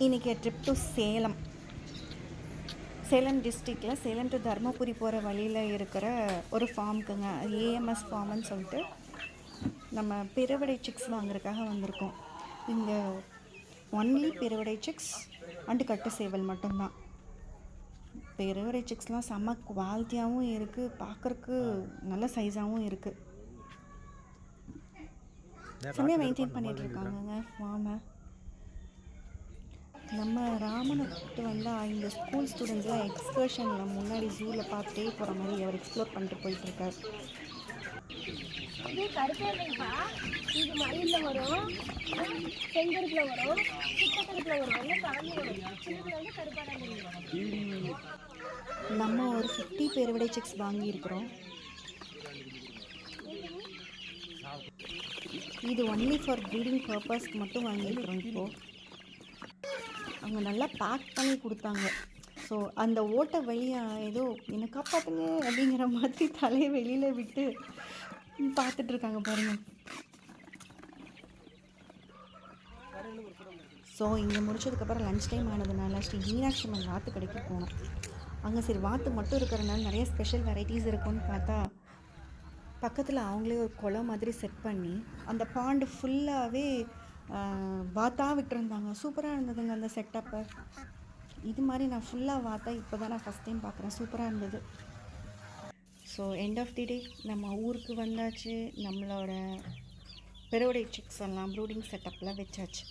இன்றைக்கி trip to Salem. Salem டிஸ்ட்ரிக்டில் Salem to Dharmapuri போகிற வழியில் இருக்கிற ஒரு ஃபார்முக்குங்க. ஏஎம்எஸ் ஃபார்ம்னு சொல்லிட்டு நம்ம பெருவடை சிக்ஸ் வாங்குறதுக்காக வந்திருக்கோம். இங்கே ஒன்லி பெருவடை சிக்ஸ் அண்டு கட்டு சேவல் மட்டும்தான். பெருவடை சிக்ஸ்லாம் செம்ம குவாலிட்டியாகவும் இருக்குது, பார்க்குறக்கு நல்ல சைஸாகவும் இருக்குது. செம்மையாக மெயின்டைன் பண்ணிகிட்ருக்காங்கங்க ஃபார்மை. நம்ம ராமனுக்கு வந்தால் இந்த ஸ்கூல் ஸ்டூடெண்ட்ஸ்லாம் எக்ஸ்கர்ஷனில் முன்னாடி ஜூவில் பார்த்துட்டே போகிற மாதிரி அவர் எக்ஸ்ப்ளோர் பண்ணிட்டு போயிட்டுருக்கார். இது கருப்பேப்பா, இது மயிலில் வரும், செங்கருப்பில் வரும், சித்தக்கருப்பில் வரும், எல்லாம் கலந்து வரும். சின்னதுல வந்து கருப்பாக நம்ம ஒரு 50 பெருவடை சிக்ஸ் வாங்கியிருக்கிறோம். இது ஒன்லி ஃபார் ப்ரீடிங் பர்பஸ்க்கு மட்டும் வாங்கியிருக்கிறோம். இப்போது அவங்க நல்லா பேக் பண்ணி கொடுத்தாங்க. ஸோ அந்த ஓட்டை வழியாக ஏதோ என்னை காப்பாற்றுங்க அப்படிங்கிற மாதிரி தலையை வெளியில் விட்டு பார்த்துட்ருக்காங்க பாருங்கள். ஸோ இங்கே முடிச்சதுக்கப்புறம் லன்ச் டைம் ஆனதுனால ஸ்ரீ மீனாட்சி அம்மன் வாத்து கடைக்கு போனோம். அங்கே சரி வாத்து மட்டும் இருக்கிறதுனால நிறைய ஸ்பெஷல் வெரைட்டிஸ் இருக்குன்னு பார்த்தா பக்கத்தில் அவங்களே ஒரு குளம் மாதிரி செட் பண்ணி அந்த பாண்டு ஃபுல்லாகவே வாத்தா விட்டுருந்தாங்க. சூப்பராக இருந்ததுங்க அந்த செட்டப்பை. இது மாதிரி நான் ஃபுல்லாக வாத்தா இப்போ தான் நான் ஃபஸ்ட் டைம் பார்க்குறேன். சூப்பராக இருந்தது. ஸோ எண்ட் ஆஃப் தி டே நம்ம ஊருக்கு வந்தாச்சு. நம்மளோட பெருவடை சிக்ஸ் எல்லாம் ப்ரூடிங் செட்டப்பில் வச்சாச்சு.